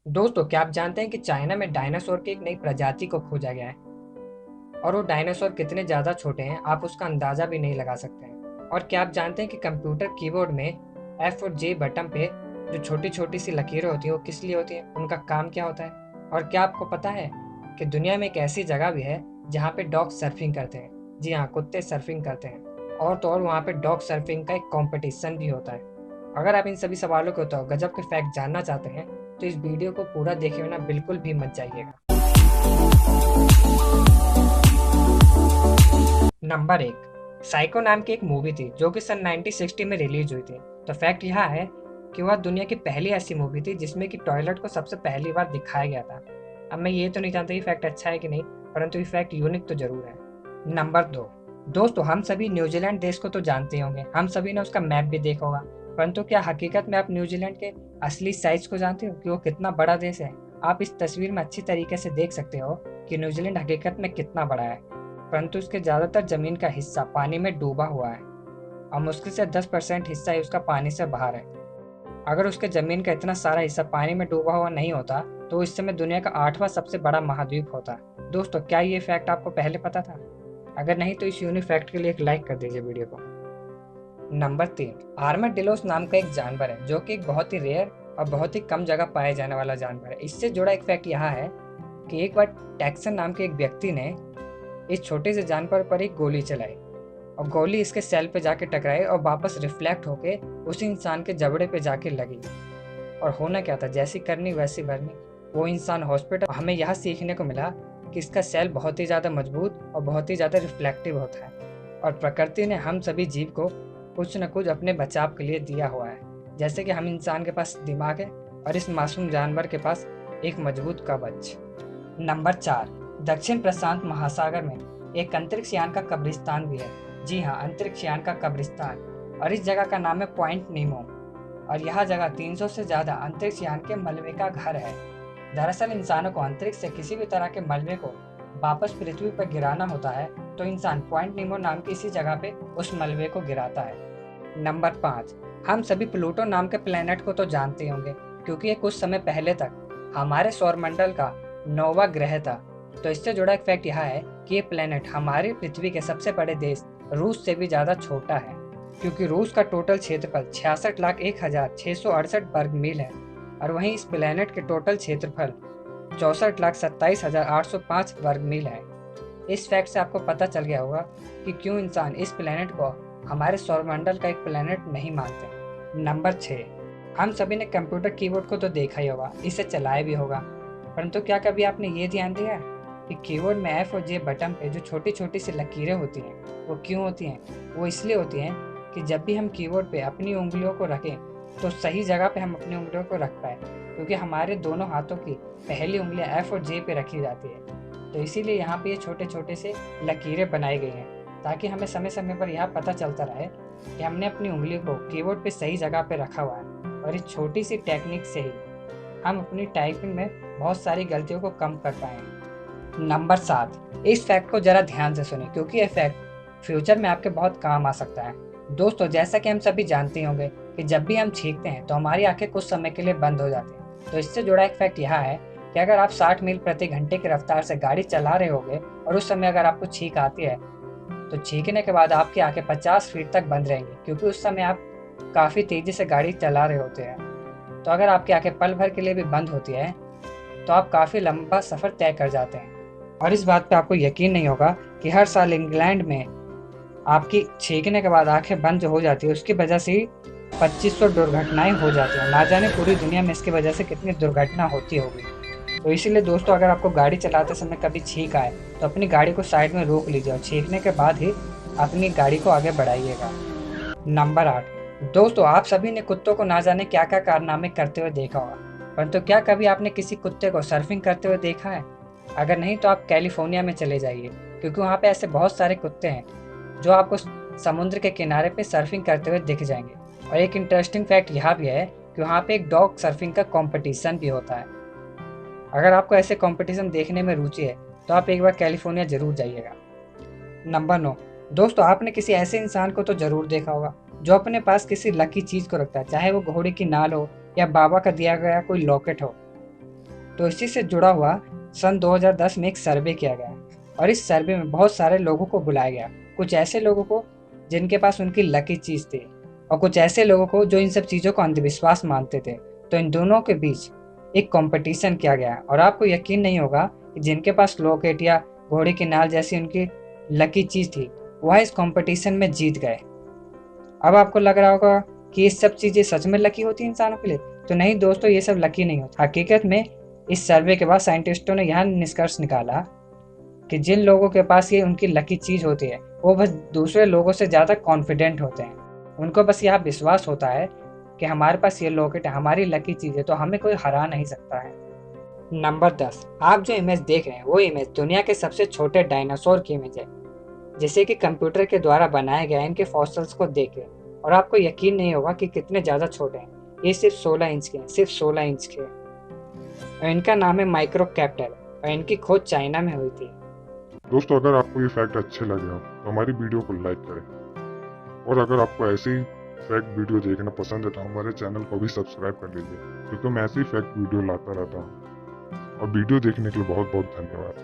दोस्तों, क्या आप जानते हैं कि चाइना में डायनासोर की एक नई प्रजाति को खोजा गया है। और वो डायनासोर कितने ज़्यादा छोटे हैं आप उसका अंदाज़ा भी नहीं लगा सकते हैं। और क्या आप जानते हैं कि कंप्यूटर कीबोर्ड में एफ और जे बटन पे जो छोटी छोटी सी लकीरें होती हैं वो किस लिए होती हैं, उनका काम क्या होता है। और क्या आपको पता है कि दुनिया में एक ऐसी जगह भी है जहाँ पे डॉग सर्फिंग करते हैं। जी हाँ, कुत्ते सर्फिंग करते हैं। और तो और वहाँ पे डॉग सर्फिंग का एक कंपटीशन भी होता है। अगर आप इन सभी सवालों के तो गजब के फैक्ट जानना चाहते हैं तो इस वीडियो को पूरा देखे बिना बिल्कुल भी मत जाइएगा। नंबर एक, साइको नाम की एक मूवी थी जो कि सन 1960 में रिलीज हुई थी। तो फैक्ट यह है कि वह दुनिया की पहली ऐसी मूवी थी जिसमें कि टॉयलेट को सबसे पहली बार दिखाया गया था। अब मैं ये तो नहीं जानता ये फैक्ट अच्छा है कि नहीं, परंतु ये फैक्ट यूनिक तो जरूर है। नंबर दो, दोस्तों हम सभी न्यूजीलैंड देश को तो जानते ही होंगे, हम सभी ने उसका मैप भी देखा होगा। परंतु क्या हकीकत में आप न्यूजीलैंड के असली साइज को जानते हो कि वो कितना बड़ा देश है। आप इस तस्वीर में अच्छी तरीके से देख सकते हो कि न्यूजीलैंड हकीकत में कितना बड़ा है, परंतु उसके ज़्यादातर ज़मीन का हिस्सा पानी में डूबा हुआ है और मुश्किल से 10% हिस्सा ही उसका पानी से बाहर है। अगर उसके ज़मीन का इतना सारा हिस्सा पानी में डूबा हुआ नहीं होता तो इस समय दुनिया का 8वां सबसे बड़ा महाद्वीप होता। दोस्तों, क्या ये फैक्ट आपको पहले पता था? अगर नहीं तो इस यूनिक फैक्ट के लिए एक लाइक कर दीजिए वीडियो को। नंबर तीन, आर्माडिलोस नाम का एक जानवर है जो कि एक बहुत ही रेयर और बहुत ही कम जगह पाए जाने वाला जानवर है। इससे जुड़ा एक फैक्ट यह है कि एक बार टैक्सन नाम के एक व्यक्ति ने इस छोटे से जानवर पर एक गोली चलाई और गोली इसके सेल पे जाके टकराई और वापस रिफ्लेक्ट होके उस इंसान के जबड़े पे जाके लगी। और होना क्या था, जैसी करनी वैसी भरनी। वो इंसान हॉस्पिटल। हमें यह सीखने को मिला कि इसका सेल बहुत ही ज़्यादा मजबूत और बहुत ही ज़्यादा रिफ्लेक्टिव होता है और प्रकृति ने हम सभी जीव को कुछ न कुछ अपने बचाव के लिए दिया हुआ है। जैसे कि हम इंसान के पास दिमाग है और इस मासूम जानवर के पास एक मजबूत कवच। नंबर चार, दक्षिण प्रशांत महासागर में एक अंतरिक्ष यान का कब्रिस्तान भी है। जी हाँ, अंतरिक्ष यान का कब्रिस्तान। और इस जगह का नाम है पॉइंट नीमो। और यह जगह 300 से ज्यादा अंतरिक्ष यान के मलबे का घर है। दरअसल इंसानों को अंतरिक्ष से किसी भी तरह के मलबे को वापस पृथ्वी पर गिराना होता है तो इंसान पॉइंट नीमो नाम की इसी जगह पे उस मलबे को गिराता है। नंबर पाँच, हम सभी प्लूटो नाम के प्लेनेट को तो जानते ही होंगे क्योंकि ये कुछ समय पहले तक हमारे सौरमंडल का 9वां ग्रह था। तो इससे जुड़ा एक फैक्ट यह है कि ये प्लेनेट हमारी पृथ्वी के सबसे बड़े देश रूस से भी ज्यादा छोटा है क्योंकि रूस का टोटल क्षेत्रफल 66,01,668 वर्ग मील है और वहीं इस प्लेनेट के टोटल क्षेत्रफल 64,27,805 वर्ग मील है। इस फैक्ट से आपको पता चल गया होगा कि क्यों इंसान इस प्लेनेट को हमारे सौरमंडल का एक प्लेनेट नहीं मानते। नंबर 6, हम सभी ने कंप्यूटर कीबोर्ड को तो देखा ही होगा, इसे चलाया भी होगा। परंतु क्या कभी आपने ये ध्यान दिया कि कीबोर्ड में एफ और जे बटन पे जो छोटी छोटी सी लकीरें होती हैं वो क्यों होती हैं? वो इसलिए होती हैं कि जब भी हम कीबोर्ड पे अपनी उंगलियों को रखें तो सही जगह पे हम अपनी उंगलियों को रख पाए, क्योंकि हमारे दोनों हाथों की पहली उंगलियां एफ और जे पे रखी जाती है। तो इसीलिए यहाँ पे ये छोटे छोटे से लकीरें बनाई गई हैं ताकि हमें समय समय पर यह पता चलता रहे कि हमने अपनी उंगली को कीबोर्ड पे सही जगह पे रखा हुआ है। और इस छोटी सी टेक्निक से ही हम अपनी टाइपिंग में बहुत सारी गलतियों को कम कर पाए हैं। नंबर 7, इस फैक्ट को जरा ध्यान से सुनिए क्योंकि यह फैक्ट फ्यूचर में आपके बहुत काम आ सकता है। दोस्तों, जैसा कि हम सभी जानते होंगे कि जब भी हम छींकते हैं तो हमारी आंखें कुछ समय के लिए बंद हो जाती हैं। तो इससे जुड़ा एक फैक्ट यह है कि अगर आप 60 मील प्रति घंटे की रफ्तार से गाड़ी चला रहे होंगे और उस समय अगर आपको छींक आती है तो छींकने के बाद आपकी आंखें 50 फीट तक बंद रहेंगी क्योंकि उस समय आप काफ़ी तेज़ी से गाड़ी चला रहे होते हैं। तो अगर आपकी आंखें पल भर के लिए भी बंद होती है तो आप काफ़ी लंबा सफ़र तय कर जाते हैं। और इस बात पे आपको यकीन नहीं होगा कि हर साल इंग्लैंड में आपकी छींकने के बाद आंखें बंद जो हो जाती है उसकी वजह से 2500 दुर्घटनाएं हो जाती हैं। ना जाने पूरी दुनिया में इसकी वजह से कितनी दुर्घटना होती होगी। तो इसीलिए दोस्तों, अगर आपको गाड़ी चलाते समय कभी छींक आए तो अपनी गाड़ी को साइड में रोक लीजिए और छींकने के बाद ही अपनी गाड़ी को आगे बढ़ाइएगा। नंबर 8, दोस्तों आप सभी ने कुत्तों को ना जाने क्या क्या कारनामे करते हुए देखा होगा, परंतु क्या कभी आपने किसी कुत्ते को सर्फिंग करते हुए देखा है? अगर नहीं तो आप कैलिफोर्निया में चले जाइए क्योंकि वहाँ पे ऐसे बहुत सारे कुत्ते हैं जो आपको समुद्र के किनारे पे सर्फिंग करते हुए दिख जाएंगे। और एक इंटरेस्टिंग फैक्ट यह भी है कि वहाँ पे एक डॉग सर्फिंग का कंपटीशन भी होता है। अगर आपको ऐसे कंपटीशन देखने में रुचि है तो आप एक बार कैलिफोर्निया जरूर जाइएगा। नंबर 9, दोस्तों आपने किसी ऐसे इंसान को तो जरूर देखा होगा जो अपने पास किसी लकी चीज को रखता है, चाहे वो घोड़े की नाल हो या बाबा का दिया गया कोई लॉकेट हो। तो इसी से जुड़ा हुआ सन 2010 में एक सर्वे किया गया और इस सर्वे में बहुत सारे लोगों को बुलाया गया। कुछ ऐसे लोगों को जिनके पास उनकी लकी चीज़ थी और कुछ ऐसे लोगों को जो इन सब चीज़ों को अंधविश्वास मानते थे। तो इन दोनों के बीच एक कंपटीशन किया गया और आपको यकीन नहीं होगा कि जिनके पास लॉकेट या घोड़े की नाल जैसी उनकी लकी चीज़ थी वह इस कंपटीशन में जीत गए। अब आपको लग रहा होगा कि ये सब चीज़ें सच में लकी होती हैं इंसानों के लिए। तो नहीं दोस्तों, ये सब लकी नहीं होता। हकीकत में इस सर्वे के बाद साइंटिस्टों ने यह निष्कर्ष निकाला कि जिन लोगों के पास ये उनकी लकी चीज़ होती है वो बस दूसरे लोगों से ज़्यादा कॉन्फिडेंट होते हैं। उनको बस यह विश्वास होता है कि हमारे पास ये लॉकेट है, हमारी लकी चीज़ है, तो हमें कोई हरा नहीं सकता है। नंबर 10, आप जो इमेज देख रहे हैं वो इमेज दुनिया के सबसे छोटे डायनासोर की इमेज है, जिसे कि कंप्यूटर के द्वारा बनाया गया है इनके फॉसिल्स को देख के। और आपको यकीन नहीं होगा कि कितने ज़्यादा छोटे हैं। ये सिर्फ 16 इंच के हैं, सिर्फ 16 इंच के। और इनका नाम है माइक्रोकैप्टर और इनकी खोज चाइना में हुई थी। दोस्तों, अगर आपको ये फैक्ट अच्छे लगे हो तो हमारी वीडियो को लाइक करें, और अगर आपको ऐसी फैक्ट वीडियो देखना पसंद है तो हमारे चैनल को भी सब्सक्राइब कर लीजिए, क्योंकि मैं ऐसी फैक्ट वीडियो लाता रहता हूँ। और वीडियो देखने के लिए बहुत बहुत धन्यवाद।